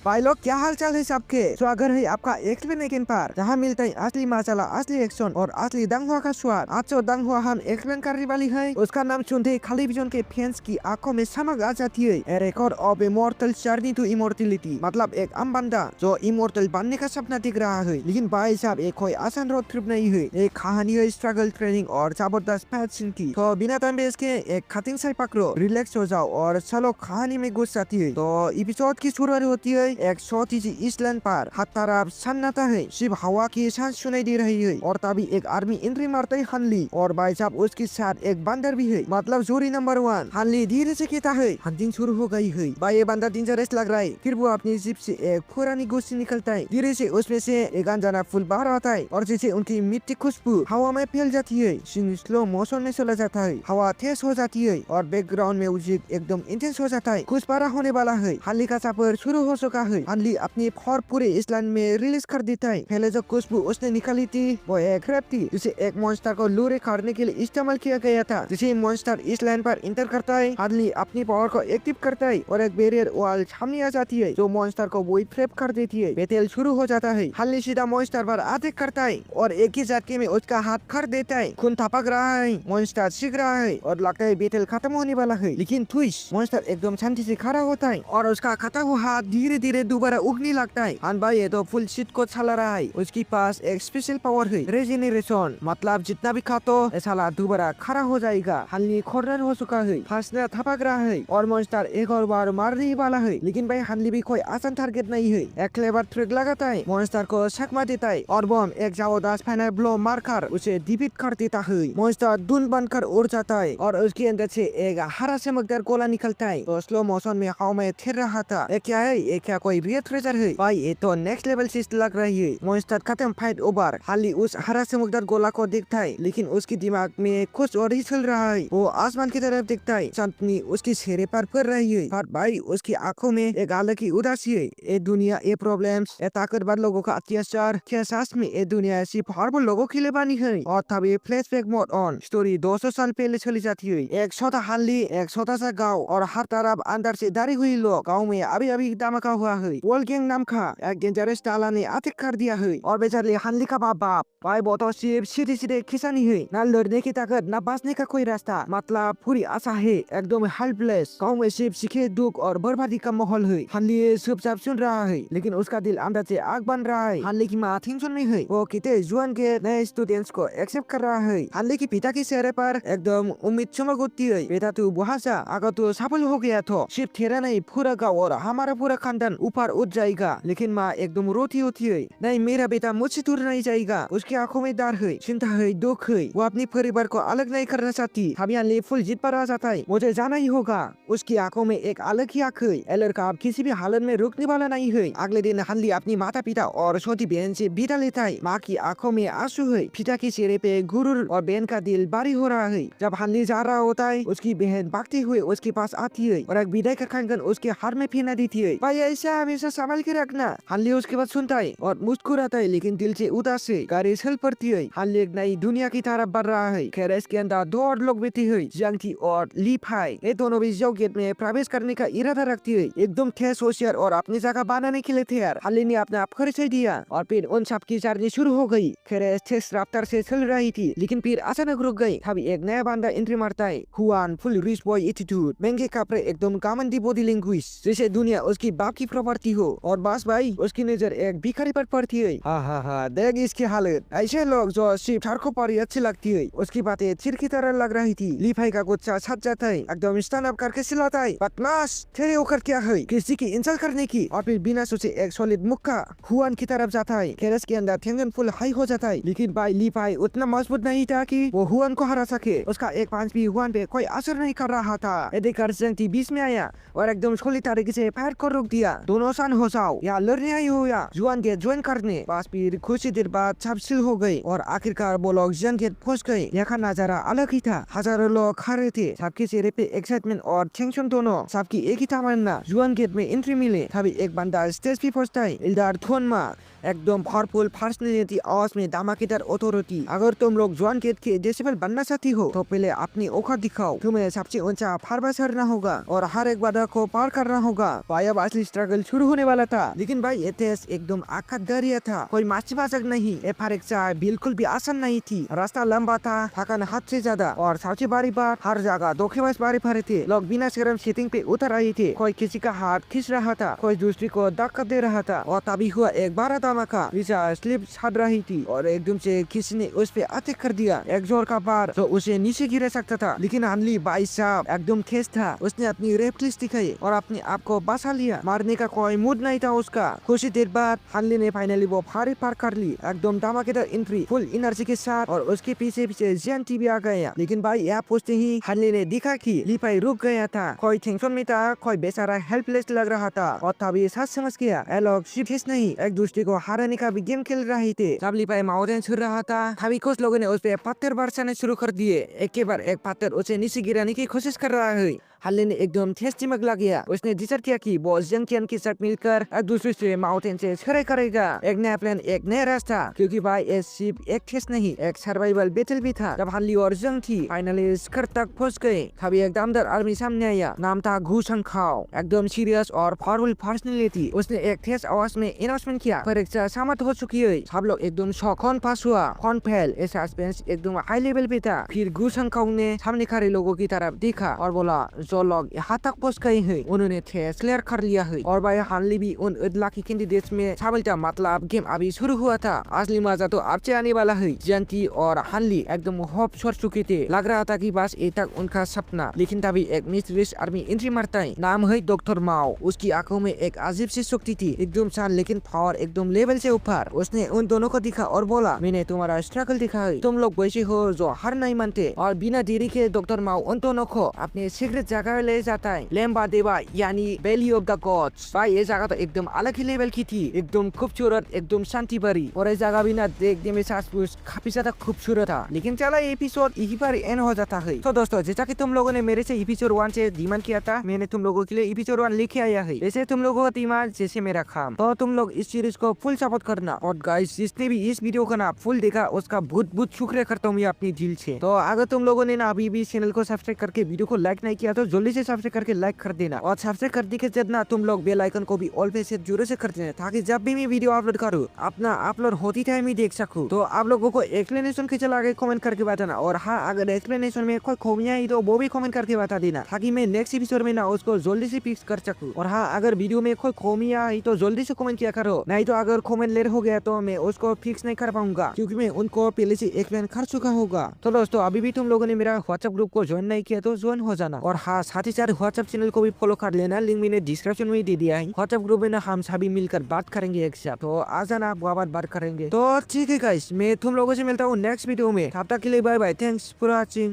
भाई लोग क्या हाल चाल है सबके। स्वागत है आपका एक्सप्लेनेशन पर, जहाँ मिलता है असली मसाला, असली एक्शन और असली दंग हुआ का स्वाद। आज जो दंग हुआ हम एक्सप्लेन करने वाली है उसका नाम सुनते ही खाली विजन के फैंस की आंखों में चमक आ जाती है। A record of immortal journey to immortality, मतलब एक आम बंदा जो इमॉर्टल बनने का सपना देख रहा है। लेकिन भाई साहब ये कोई आसान रोड ट्रिप नहीं है, एक कहानी है स्ट्रगल, ट्रेनिंग और जबरदस्त पैशन की। तो बिना टाइम वेस्ट के एक कटिंग से पकड़ो, रिलैक्स हो जाओ और चलो कहानी में घुस जाती है। तो एपिसोड की शुरुआत होती है एक छोटी सी इसलैंड पर। हर तरफ सन्नाटा है, सिर्फ हवा की सांस सुनाई दे रही है। और तभी एक आर्मी एंट्री मारता है हनली, और भाई साहब उसके साथ एक बंदर भी है, मतलब जोड़ी नंबर 1। हनली धीरे से कहता है हंटिंग शुरू हो गई है। भाई ये बंदर डेंजरस लग रहा है। फिर वो अपनी जिप से एक पुरानी गोश्ती निकलता है। धीरे से उसमें से एक अनजाना फूल बाहर आता है और जैसे उनकी मिट्टी खुशबू हवा में फैल जाती है। सीन स्लो मोशन में चला जाता है, हवा तेज हो जाती है और बैकग्राउंड में म्यूजिक एकदम इंटेंस हो जाता है। कुछ पारा होने वाला है, हनली का सफर शुरू हो चुका है। हनली अपनी फौर पूरे इसलैंड में रिलीज कर देता है। पहले जो खुशबू उसने निकाली थी वो एक ट्रैप थी, जिसे एक मॉन्स्टर को लूरे करने के लिए इस्तेमाल किया गया था। जिसे मॉन्स्टर इसलैंड पर इंटर करता है, हनली अपनी पावर को एक्टिव करता है और एक बैरियर वॉल सामने आ जाती है जो मॉन्स्टर को वही ट्रैप कर देती है। बैटल शुरू हो जाता है। हनली सीधा मॉन्स्टर पर अटैक करता है और एक ही झटके में उसका हाथ कर देता है। खून टपक रहा है, मॉन्स्टर सीख रहा है और लगता है बैटल खत्म होने वाला है। लेकिन ट्विस्ट, मॉन्स्टर एकदम शांति से खड़ा होता है और उसका कटा हुआ हाथ धीरे धीरे दोबारा उगने लगता है। हन भाई ये तो फुल शीट को चला रहा है। उसके पास एक स्पेशल पावर है, रेजेनरेशन, मतलब जितना भी खातो साला दोबारा खड़ा हो जाएगा। हनली कॉर्नर हो चुका है, फांसना थपक रहा है और मॉन्स्टर एक और बार मारने वाला है। लेकिन भाई हनली भी कोई आसान टारगेट नहीं है। एक क्लेवर ट्रिक लगाता है, मॉन्स्टर को छकमा देता है और बम एक जबरदस्त फाइनल ब्लो मारकर उसे डिफीट कर देता है। मॉन्स्टर धुन बनकर उड़ जाता है और उसके अंदर से एक हरा चमकदार गोला निकलता है तो स्लो मोशन में हवा में थिर रहा था। ये क्या है, ये क्या कोई रियल ट्रेजर है? भाई ये तो नेक्स्ट लेवल चीज लग रही है। मॉन्स्टर खत्म, फाइट ओवर। हनली उस हरा चमकदार गोला को देखता है, लेकिन उसके दिमाग में कुछ और ही चल रहा है। वो आसमान की तरफ देखता है, चांदनी उसके चेहरे पर पड़ रही है और भाई उसकी आंखों में एक अलग ही उदासी है। ये दुनिया, ये प्रॉब्लम्स, ये ताकतवर लोगों का अत्याचार, क्या सच में ये दुनिया सिर्फ हॉर्बल लोगों के लिए बनी है? और तभी फ्लैशबैक मोड ऑन। स्टोरी 200 साल पहले चली जाती है। एक छोटा हनली, एक छोटा सा गाँव और हर तरफ अंदर से डरे हुए लोग। गाँव में अभी अभी धमाका हुआ है। वॉल गैंग नाम का एक डेंजरस टाला ने अटैक कर दिया है और बेचारे हनली का बाप भाई वो तो सिर्फ सीधे सीधे खिसानी है। न लड़ने की ताकत, न बचने का कोई रास्ता, मतलब पूरी आशा है, एकदम हेल्पलेस। गाँव में सिर्फ सीखे दुख और बर्बादी का माहौल है। हनली चुपचाप सुन रहा है, लेकिन उसका दिल अंदर से आग बन रहा है। हनली की माँ टेंशन में है, वो कितने जुआन के नए स्टूडेंट्स को एक्सेप्ट कर रहा है। हनली की पिता के चेहरे पर एकदम उम्मीद चमक उठती है। बेटा तू वहाँ जा, अगर तू सफल हो गया तो सिर्फ तेरा नहीं पूरा गाँव और हमारा पूरा खानदान ऊपर उठ जाएगा। लेकिन माँ एकदम रोती होती है, नहीं मेरा बेटा मुझसे दूर नहीं जाएगा। उसकी आंखों में डर है, चिंता है, दुख है। वो अपनी परिवार को अलग नहीं करना चाहती। अभी हनली फुल जीत पर आ जाता है, मुझे जाना ही होगा। उसकी आंखों में एक अलग ही आंख है। ये लड़का अब किसी भी हालत में रुकने वाला नहीं है। अगले दिन हनली अपनी माता पिता और छोटी बहन से विदा लेता है। माँ की आंखों में आंसू है, पिता के चेहरे पे गुरूर और बहन का दिल भारी हो रहा है। जब हनली जा रहा होता है, उसकी बहन भागते हुए उसके पास आती है और एक विदाई का कंगन उसके हाथ में पहना देती है। भाई ऐसा हमेशा संभाल के रखना। हनली उसके बाद सुनता है और मुस्कुराता है, लेकिन दिल से उदास है। गाड़ी चल पड़ती है। हनली एक नई दुनिया की तरफ बढ़ रहा है। खैर इसके अंदर दो और लोग बैठे हुए, जंगटी और लीफाई। ये दोनों भी जो गेट में प्रवेश करने का इरादा रखती है, एकदम ठेस होशियार और अपनी जगह बनाने के लिए तैयार। हनली ने अपना परिचय दिया और फिर उन सब की जर्नी शुरू हो गई। खैर तेज रफ्तार से चल रही थी, लेकिन फिर अचानक रुक गई। तभी एक नया बंदा एंट्री मारता है, Hwan, full rich boy attitude, महंगे कपड़े, एकदम घमंडी बॉडी लैंग्वेज, जैसे दुनिया उसकी बाप की प्रॉपर्टी हो। और बस भाई उसकी नजर एक भिखारी पर पड़ती है। हाँ देख इसकी हालत। ऐसे लोग जो सिर्फ सड़कों पर ही अच्छी लगती है। उसकी बातें चिर की तरह लग रही थी। लीफाई का गुस्सा छट जाता है, एकदम स्टैंड अप करके चिल्लाता है, बदमाश तेरे औकात क्या है किसी की इंसल्ट करने की? और फिर बिना सोचे एक सॉलिड मुक्का हुआन की तरफ जाता है। केरस के अंदर टेंशन फुल हाई हो जाता है, लेकिन भाई लीफाई उतना मजबूत नहीं था कि वो हुआन को हरा सके। उसका एक पंच भी हुआन पे कोई असर नहीं कर रहा था। ये देखकर जंगटी बीच में आया और एकदम छोली तरीके से फायर कर रोक दिया। दोनों सन हो जाओ, या लड़ने आई हो या जुआन के ज्वाइन करने। बस फिर कुछ देर बाद सब सिल हो गई और आखिरकार वो लोग जंग गेट पहुंच गए। यहाँ नजारा अलग ही था, हजारों लोग खड़े थे, सबके चेहरे पे एक्साइटमेंट और टेंशन दोनों। सबकी एक ही तमन्ना, जुआन गेट में एंट्री मिले। तभी एक बंदा स्टेज पे पहुंचता है, इल्दार थोनमा एकदम पावरफुल पर्सनैलिटी आवाज में धमाकेदार अथॉरिटी। अगर तुम लोग जॉन गेट के डेसिबल बनना चाहती हो तो पहले अपनी औकात दिखाओ। तुम्हें सबसे ऊंचा पहाड़ चढ़ना होगा और हर एक बाधा को पार करना होगा। भाई अब असली स्ट्रगल शुरू होने वाला था, लेकिन भाई ये टेस्ट एकदम आका दरिया था, कोई माचिबाजक नहीं। ये परीक्षा बिल्कुल भी आसान नहीं थी। रास्ता लंबा था, थकान हद से ज्यादा, और सबसे बड़ी बात हर जगह धोखेबाज बारी पड़े थे। लोग बिना शर्म सेटिंग पे उतर रहे थे, कोई किसी का हाथ खींच रहा था, कोई दूसरे को धक्का दे रहा था। और तभी हुआ एक बड़ा धमाका। रिचा स्लिप छड़ रही थी और एकदम से किसी ने उस पे अटैक कर दिया। एक जोर का बार तो उसे नीचे गिरा सकता था, लेकिन हनली भाई साहब एकदम तेज था। उसने अपनी रेफ्लिक्स दिखाई और अपने आप को बचा लिया। मारने का कोई मूड नहीं था उसका। कुछ ही देर बाद हनली ने फाइनली वो फाड़ी पार कर ली, एकदम धमाकेदार एंट्री फुल एनर्जी के साथ। और उसके पीछे पीछे जियान टीवी आ गया, लेकिन भाई यहाँ पहुंचते ही हनली ने दिखा कि लिपाई रुक गया था। कोई टेंशन में था, कोई बेचारा हेल्पलेस लग रहा था। और तभी साथ समझ गया ये लोग सिर्फ नहीं, एक दूसरे को हराने का भी गेम खेल रहे थे। जब लिपाई माउंटेन छू रहा था, तभी कुछ लोगों ने उस पे पत्थर बरसाने शुरू कर दिए। एक के बाद एक पत्थर उसे नीचे गिराने की कोशिश कर रहा है। हल्ले ने एकदम तेज चिमक लग गया। उसने डिसाइड किया कि वो जंकियन के साथ मिलकर एक दूसरे से माउंटेन से छड़ाई करेगा। एक नया प्लान, एक नया रास्ता, क्योंकि भाई ये सिर्फ एक टेस्ट नहीं, एक सर्वाइवल बैटल भी था। जब हल्ली और जंग थी फाइनली शिखर तक पहुंच गए, तभी एक दमदार आर्मी सामने आया। नाम था घू संखाओ, एकदम सीरियस और पावरफुल पर्सनैलिटी। उसने एक तेज आवाज में अनाउंसमेंट किया, परीक्षा समाप्त हो चुकी है। सब लोग एकदम शॉक। कौन पास हुआ, कौन फेल, ये सस्पेंस एकदम हाई लेवल पे था। फिर घू संखाओ ने सामने खड़े लोगों की तरफ देखा और बोला, जो लोग यहाँ तक पहुंच गए हैं उन्होंने टेस्ट क्लियर कर लिया है। और भाई हनली भी उन लकी कैंडिडेट्स में शामिल था। मतलब गेम अभी शुरू हुआ था, असली मजा तो अब से आने वाला है। जयंती और हनली एकदम होप छोड़ चुके थे, लग रहा था कि बस ये तक उनका सपना। लेकिन तभी एक मिस्टीरियस आर्मी एंट्री मारता है। नाम है डॉक्टर माओ। उसकी आंखों में एक अजीब सी शक्ति थी, एकदम शांत लेकिन पावर एकदम लेवल से ऊपर। उसने उन दोनों को दिखा और बोला, मैंने तुम्हारा स्ट्रगल देखा है, तुम लोग वैसे हो जो हार नहीं मानते। और बिना देरी के डॉक्टर माओ उन दोनों को अपने सीक्रेट जगह ले जाता है, लेम्बा देवा यानी वैली ऑफ द गॉड्स। भाई ये जगह तो एकदम अलग ही लेवल की थी, एकदम खूबसूरत, एकदम शांति भरी। और ये जगह भी ना देखने में सचमुच काफी ज्यादा खूबसूरत था। लेकिन चला ये एपिसोड यहीं पर एंड हो जाता है। तो दोस्तों, जैसा कि तुम लोगों ने मेरे से एपिसोड 1 से डिमांड किया था, मैंने तुम लोगों के लिए एपिसोड 1 लेके आया है। जैसे तुम लोगों का डिमांड, जैसे मेरा काम, तो तुम लोग इस सीरीज को फुल सपोर्ट करना। और गाइस, जिसने भी इस वीडियो को ना फुल देखा उसका बहुत बहुत शुक्रिया करता हूँ मैं अपनी दिल से। तो अगर तुम लोगों ने ना अभी भी चैनल को सब्सक्राइब करके वीडियो को लाइक नहीं किया तो जल्दी से सब्सक्राइब करके लाइक कर देना। और सब्सक्राइब करने के बाद ना तुम लोग बेल आइकन को भी ऑल पे से जरूर से कर देना, ताकि जब भी मैं वीडियो अपलोड करूँ अपना अपलोड होती टाइम ही देख सकूँ। तो आप लोगों को एक्सप्लेनेशन के चला के कमेंट करके बताना। और हाँ, अगर एक्सप्लेनेशन में कोई खूबियां है तो वो भी कमेंट करके बता देना, ताकि मैं नेक्स्ट एपिसोड में ना उसको जल्दी से फिक्स कर सकूँ। और हाँ, अगर वीडियो में कोई खूबियां है तो जल्दी से कमेंट किया करो, नहीं तो अगर कमेंट लेट हो गया तो मैं उसको फिक्स नहीं कर पाऊंगा, क्योंकि मैं उनको पहले से एक्सप्लेन कर चुका होगा। तो दोस्तों, अभी भी तुम लोगों ने मेरा व्हाट्सएप ग्रुप को ज्वाइन नहीं किया तो ज्वाइन हो जाना। और हाँ, साथ ही साथ व्हाट्सएप चैनल को भी फॉलो कर लेना, लिंक मैंने डिस्क्रिप्शन में दे दिया है। व्हाट्सएप ग्रुप में ना हम सभी मिलकर बात करेंगे एक साथ, तो आ जाना, बात करेंगे। तो ठीक है गाइस, मैं तुम लोगों से मिलता हूँ नेक्स्ट वीडियो में। तब तक के लिए bye bye, thanks for watching.